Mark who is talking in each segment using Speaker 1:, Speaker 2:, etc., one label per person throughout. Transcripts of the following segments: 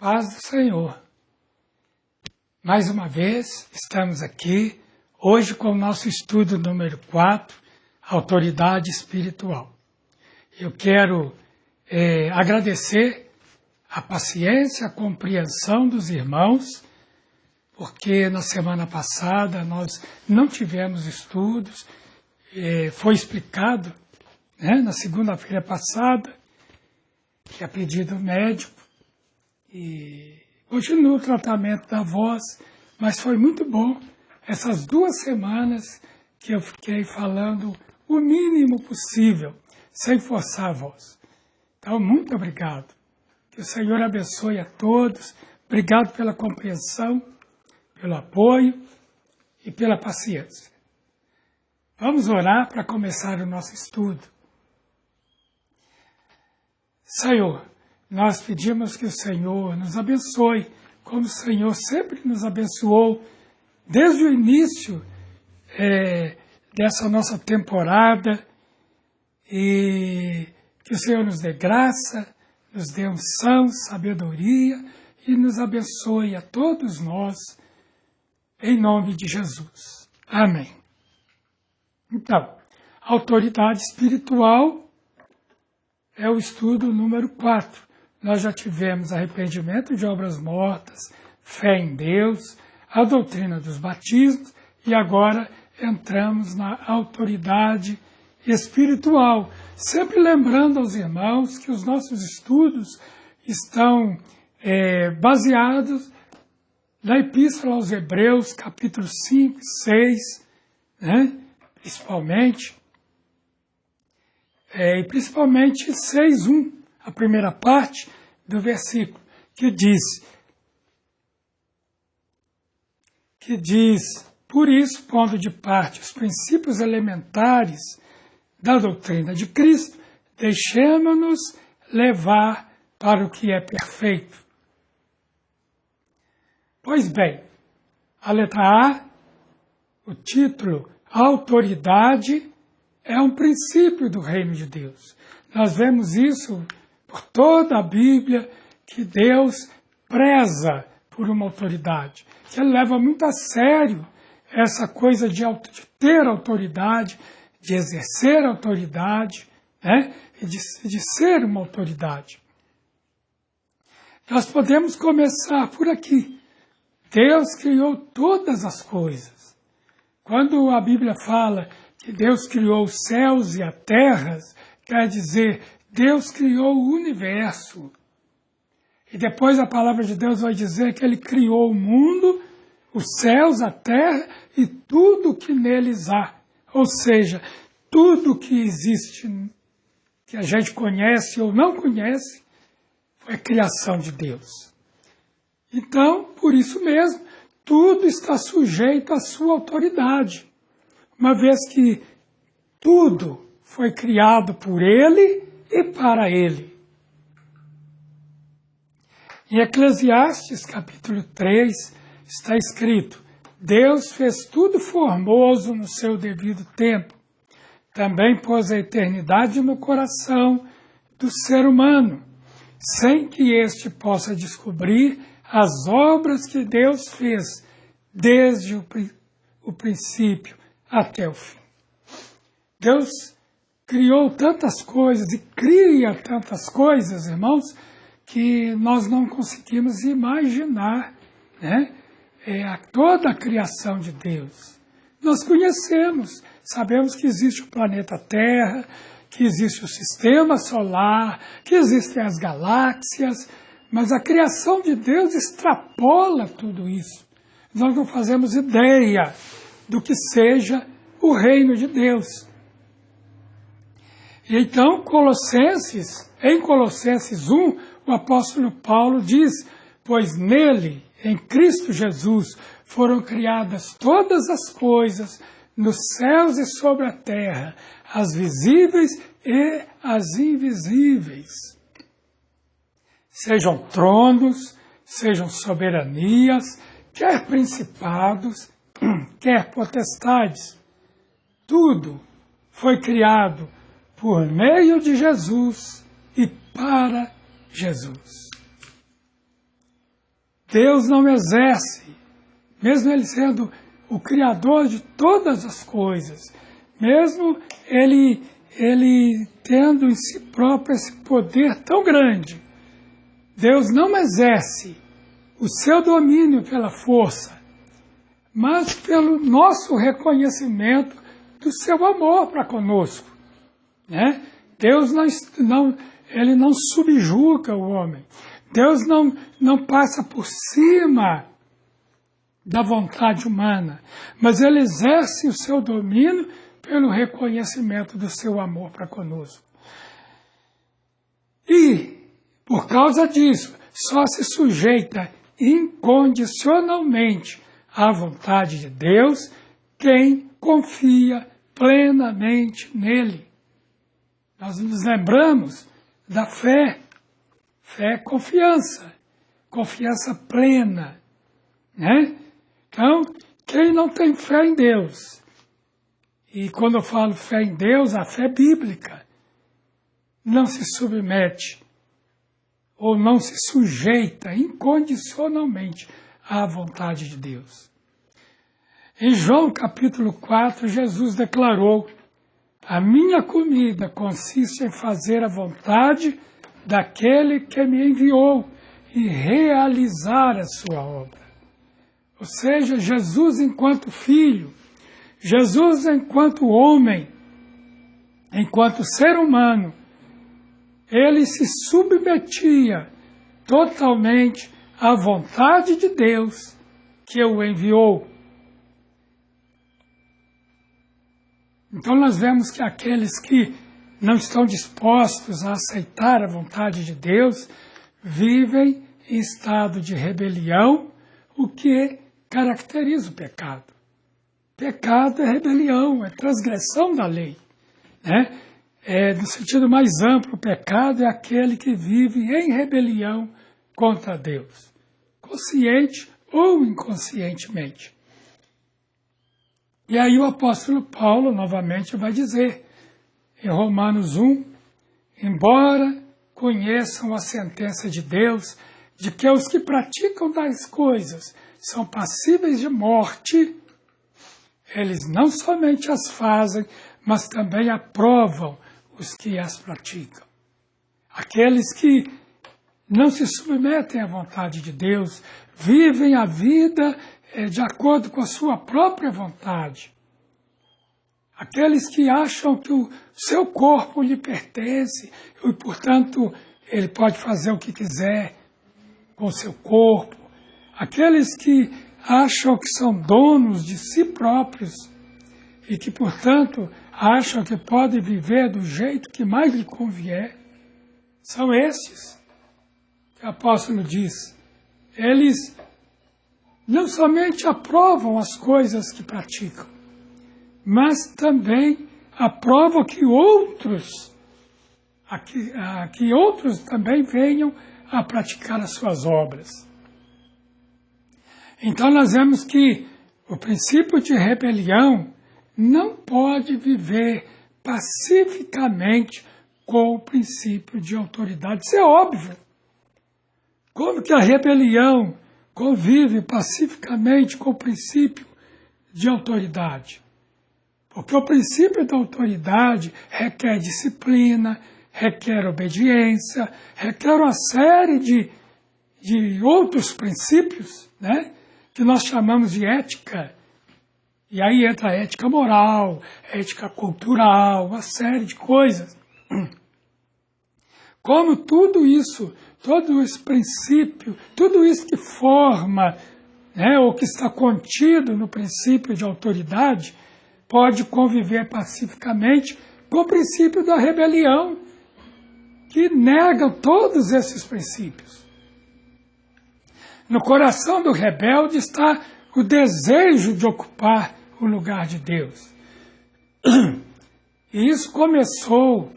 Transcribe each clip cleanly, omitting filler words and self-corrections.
Speaker 1: Paz do Senhor. Mais uma vez, estamos aqui, hoje com o nosso estudo número 4, Autoridade Espiritual. Eu quero agradecer a paciência, a compreensão dos irmãos, porque na semana passada nós não tivemos estudos, foi explicado, na segunda-feira passada, que a pedido médico, e continua o tratamento da voz, mas foi muito bom essas 2 semanas que eu fiquei falando o mínimo possível, sem forçar a voz. Então, muito obrigado. Que o Senhor abençoe a todos. Obrigado pela compreensão, pelo apoio e pela paciência. Vamos orar para começar o nosso estudo. Senhor, nós pedimos que o Senhor nos abençoe, como o Senhor sempre nos abençoou, desde o início dessa nossa temporada, e que o Senhor nos dê graça, nos dê unção, sabedoria, e nos abençoe a todos nós, em nome de Jesus. Amém. Então, autoridade espiritual é o estudo número 4. Nós já tivemos arrependimento de obras mortas, fé em Deus, a doutrina dos batismos e agora entramos na autoridade espiritual. Sempre lembrando aos irmãos que os nossos estudos estão baseados na Epístola aos Hebreus, capítulo 5 e 6, principalmente 6:1. A primeira parte do versículo, que diz, por isso, pondo de parte os princípios elementares da doutrina de Cristo, deixemo-nos levar para o que é perfeito. Pois bem, a letra A, o título, autoridade, é um princípio do reino de Deus. Nós vemos isso por toda a Bíblia, que Deus preza por uma autoridade, que Ele leva muito a sério essa coisa de ter autoridade, de exercer autoridade, e de ser uma autoridade. Nós podemos começar por aqui. Deus criou todas as coisas. Quando a Bíblia fala que Deus criou os céus e a terra, quer dizer, Deus criou o universo. E depois a palavra de Deus vai dizer que Ele criou o mundo, os céus, a terra e tudo que neles há. Ou seja, tudo que existe, que a gente conhece ou não conhece, foi criação de Deus. Então, por isso mesmo, tudo está sujeito à sua autoridade. Uma vez que tudo foi criado por Ele e para Ele. Em Eclesiastes, capítulo 3, está escrito, Deus fez tudo formoso no seu devido tempo. Também pôs a eternidade no coração do ser humano, sem que este possa descobrir as obras que Deus fez, desde o princípio até o fim. Deus criou tantas coisas e cria tantas coisas, irmãos, que nós não conseguimos imaginar, toda a criação de Deus. Nós conhecemos, sabemos que existe o planeta Terra, que existe o sistema solar, que existem as galáxias, mas a criação de Deus extrapola tudo isso. Nós não fazemos ideia do que seja o reino de Deus. Então, em Colossenses 1, o apóstolo Paulo diz, pois nele, em Cristo Jesus, foram criadas todas as coisas, nos céus e sobre a terra, as visíveis e as invisíveis. Sejam tronos, sejam soberanias, quer principados, quer potestades. Tudo foi criado por meio de Jesus e para Jesus. Deus não exerce, mesmo Ele sendo o Criador de todas as coisas, mesmo Ele tendo em si próprio esse poder tão grande, Deus não exerce o seu domínio pela força, mas pelo nosso reconhecimento do seu amor para conosco, né? Deus Ele não subjuga o homem. Deus não passa por cima da vontade humana, mas Ele exerce o seu domínio pelo reconhecimento do seu amor para conosco. E, por causa disso, só se sujeita incondicionalmente à vontade de Deus quem confia plenamente nele. Nós nos lembramos da fé. Fé é confiança. Confiança plena, né? Então, quem não tem fé em Deus, e quando eu falo fé em Deus, a fé bíblica, não se submete ou não se sujeita incondicionalmente à vontade de Deus. Em João capítulo 4, Jesus declarou: a minha comida consiste em fazer a vontade daquele que me enviou e realizar a sua obra. Ou seja, Jesus enquanto filho, Jesus enquanto homem, enquanto ser humano, ele se submetia totalmente à vontade de Deus que o enviou. Então nós vemos que aqueles que não estão dispostos a aceitar a vontade de Deus vivem em estado de rebelião, o que caracteriza o pecado. Pecado é rebelião, é transgressão da lei, né? No sentido mais amplo, o pecado é aquele que vive em rebelião contra Deus, consciente ou inconscientemente. E aí o apóstolo Paulo novamente vai dizer, em Romanos 1, embora conheçam a sentença de Deus, de que os que praticam tais coisas são passíveis de morte, eles não somente as fazem, mas também aprovam os que as praticam. Aqueles que não se submetem à vontade de Deus, vivem a vida de acordo com a sua própria vontade. Aqueles que acham que o seu corpo lhe pertence e, portanto, ele pode fazer o que quiser com o seu corpo. Aqueles que acham que são donos de si próprios e que, portanto, acham que podem viver do jeito que mais lhe convier, são estes que o apóstolo diz. Eles não somente aprovam as coisas que praticam, mas também aprovam que outros também venham a praticar as suas obras. Então nós vemos que o princípio de rebelião não pode viver pacificamente com o princípio de autoridade. Isso é óbvio. Como que a rebelião convive pacificamente com o princípio de autoridade? Porque o princípio da autoridade requer disciplina, requer obediência, requer uma série de outros princípios, né, que nós chamamos de ética. E aí entra a ética moral, a ética cultural, uma série de coisas. Como tudo isso, todo esse princípio, tudo isso que forma, né, ou que está contido no princípio de autoridade, pode conviver pacificamente com o princípio da rebelião, que nega todos esses princípios. No coração do rebelde está o desejo de ocupar o lugar de Deus. E isso começou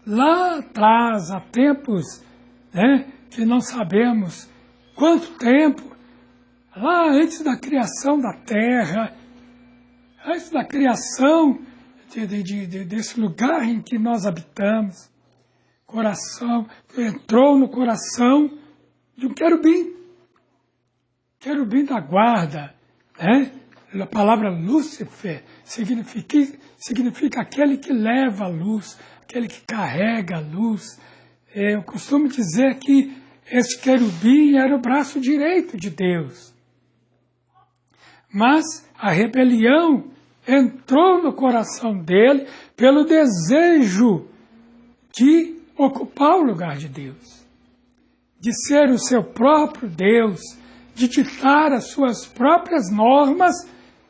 Speaker 1: lá atrás, há tempos, né, que não sabemos quanto tempo, lá antes da criação da terra, antes da criação desse lugar em que nós habitamos. Coração entrou no coração de um querubim, querubim da guarda, né? A palavra Lúcifer significa aquele que leva a luz, aquele que carrega a luz. Eu costumo dizer que esse querubim era o braço direito de Deus. Mas a rebelião entrou no coração dele pelo desejo de ocupar o lugar de Deus, de ser o seu próprio Deus, de ditar as suas próprias normas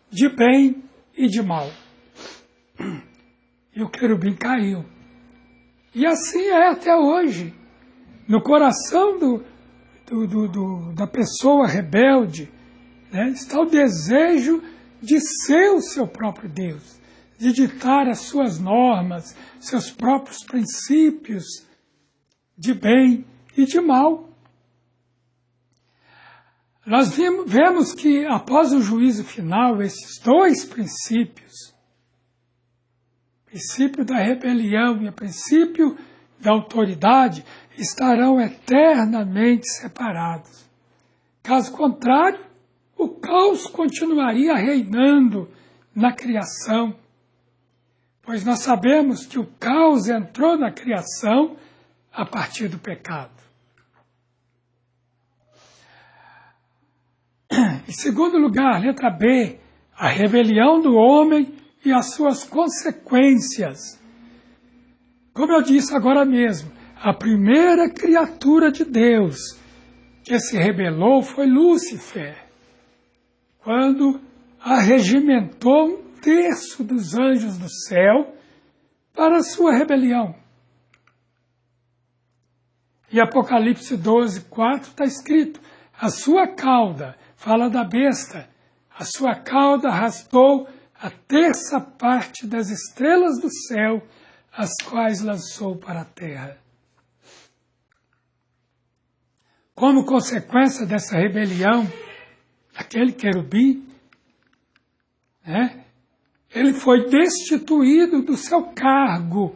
Speaker 1: de bem e de mal. E o querubim caiu. E assim é até hoje. No coração da pessoa rebelde, né, está o desejo de ser o seu próprio Deus, de ditar as suas normas, seus próprios princípios de bem e de mal. Nós vemos que, após o juízo final, esses dois princípios, o princípio da rebelião e o princípio da autoridade, estarão eternamente separados. Caso contrário, o caos continuaria reinando na criação, pois nós sabemos que o caos entrou na criação a partir do pecado. Em segundo lugar, letra B, a rebelião do homem e as suas consequências. Como eu disse agora mesmo, a primeira criatura de Deus que se rebelou foi Lúcifer, quando arregimentou 1/3 dos anjos do céu para a sua rebelião. Em Apocalipse 12:4 está escrito: a sua cauda, fala da besta, a sua cauda arrastou a 1/3 parte das estrelas do céu, as quais lançou para a terra. Como consequência dessa rebelião, aquele querubim, né, ele foi destituído do seu cargo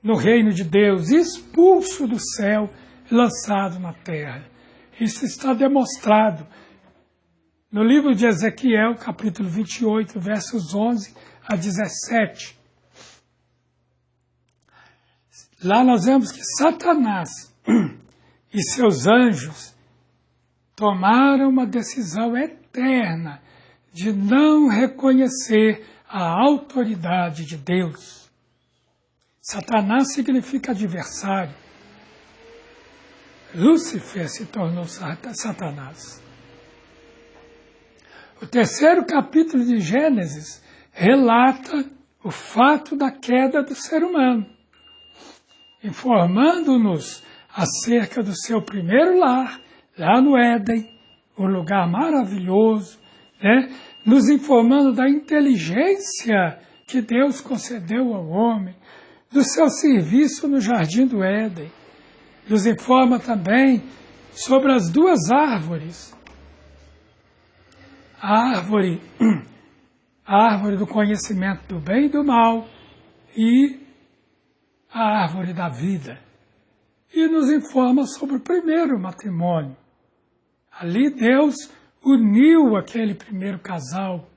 Speaker 1: no reino de Deus, expulso do céu e lançado na terra. Isso está demonstrado no livro de Ezequiel, capítulo 28, versos 11 a 17. Lá nós vemos que Satanás e seus anjos tomaram uma decisão eterna de não reconhecer a autoridade de Deus. Satanás significa adversário. Lúcifer se tornou Satanás. O 3º capítulo de Gênesis relata o fato da queda do ser humano, informando-nos acerca do seu primeiro lar, lá no Éden, um lugar maravilhoso, né? Nos informando da inteligência que Deus concedeu ao homem, do seu serviço no Jardim do Éden. Nos informa também sobre as 2 árvores. A árvore do conhecimento do bem e do mal e a árvore da vida. E nos informa sobre o primeiro matrimônio. Ali Deus uniu aquele primeiro casal.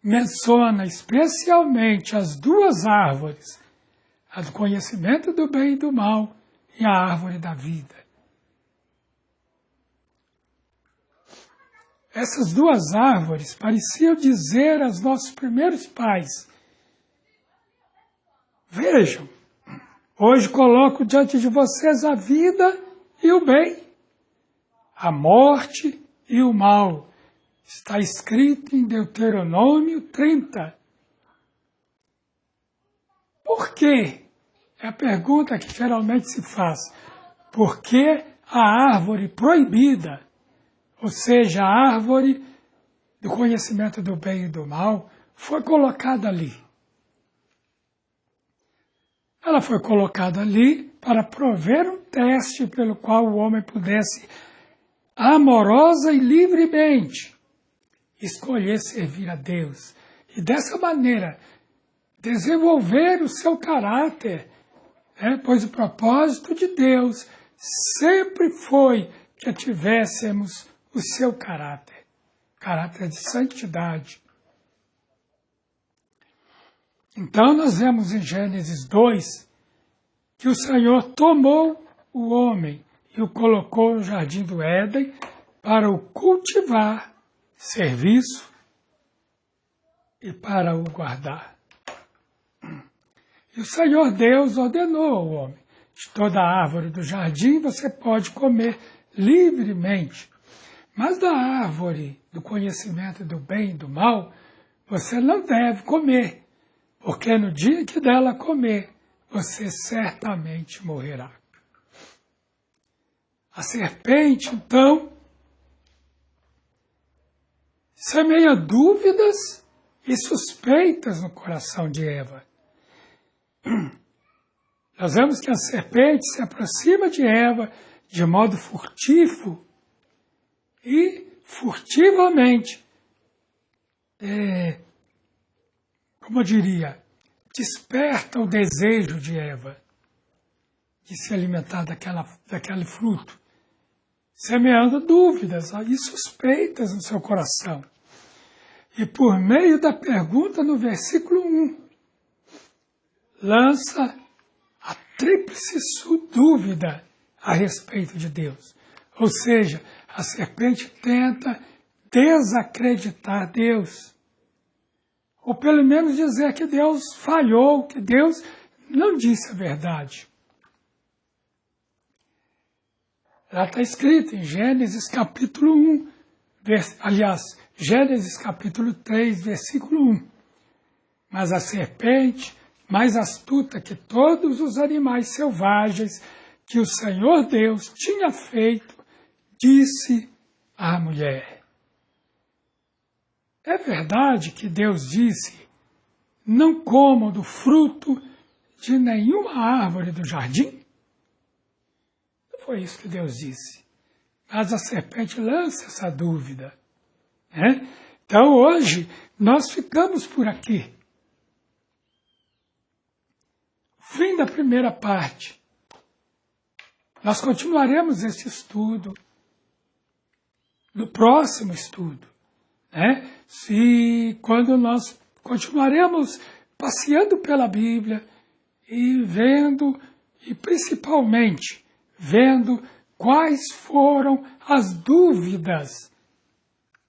Speaker 1: Menciona especialmente as 2 árvores, a do conhecimento do bem e do mal e a árvore da vida. Essas 2 árvores pareciam dizer aos nossos primeiros pais: vejam, hoje coloco diante de vocês a vida e o bem, a morte e o mal. Está escrito em Deuteronômio 30. Por quê? É a pergunta que geralmente se faz. Por que a árvore proibida, ou seja, a árvore do conhecimento do bem e do mal, foi colocada ali? Ela foi colocada ali para prover um teste pelo qual o homem pudesse, amorosa e livremente, escolher servir a Deus. E dessa maneira, desenvolver o seu caráter, pois o propósito de Deus sempre foi que tivéssemos o seu caráter de santidade. Então nós vemos em Gênesis 2 que o Senhor tomou o homem e o colocou no jardim do Éden para o cultivar, serviço e para o guardar. E o Senhor Deus ordenou ao homem: de toda árvore do jardim você pode comer livremente, mas da árvore do conhecimento do bem e do mal você não deve comer, porque no dia que dela comer, você certamente morrerá. A serpente, então, semeia dúvidas e suspeitas no coração de Eva. Nós vemos que a serpente se aproxima de Eva de modo furtivo e furtivamente, como eu diria, desperta o desejo de Eva de se alimentar daquele fruto, semeando dúvidas e suspeitas no seu coração. E por meio da pergunta no versículo 1, lança a tríplice dúvida a respeito de Deus. Ou seja, a serpente tenta desacreditar Deus. Ou pelo menos dizer que Deus falhou, que Deus não disse a verdade. Lá está escrito em Gênesis capítulo 1, Gênesis capítulo 3, versículo 1. Mas a serpente, mais astuta que todos os animais selvagens que o Senhor Deus tinha feito, disse à mulher: é verdade que Deus disse, não comam do fruto de nenhuma árvore do jardim? Não foi isso que Deus disse. Mas a serpente lança essa dúvida. Né? Então hoje nós ficamos por aqui. Fim da primeira parte. Nós continuaremos esse estudo no próximo estudo. Né? Quando nós continuaremos passeando pela Bíblia e vendo, e principalmente vendo quais foram as dúvidas,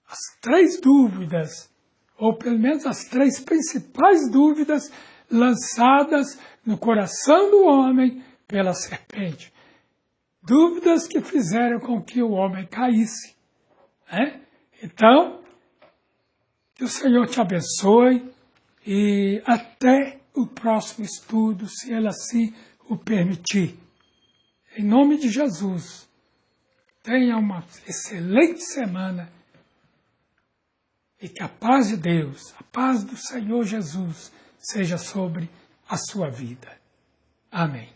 Speaker 1: as 3 dúvidas, ou pelo menos as 3 principais dúvidas lançadas no coração do homem pela serpente. Dúvidas que fizeram com que o homem caísse. Né? Então, que o Senhor te abençoe e até o próximo estudo, se Ele assim o permitir. Em nome de Jesus, tenha uma excelente semana e que a paz de Deus, a paz do Senhor Jesus, seja sobre a sua vida. Amém.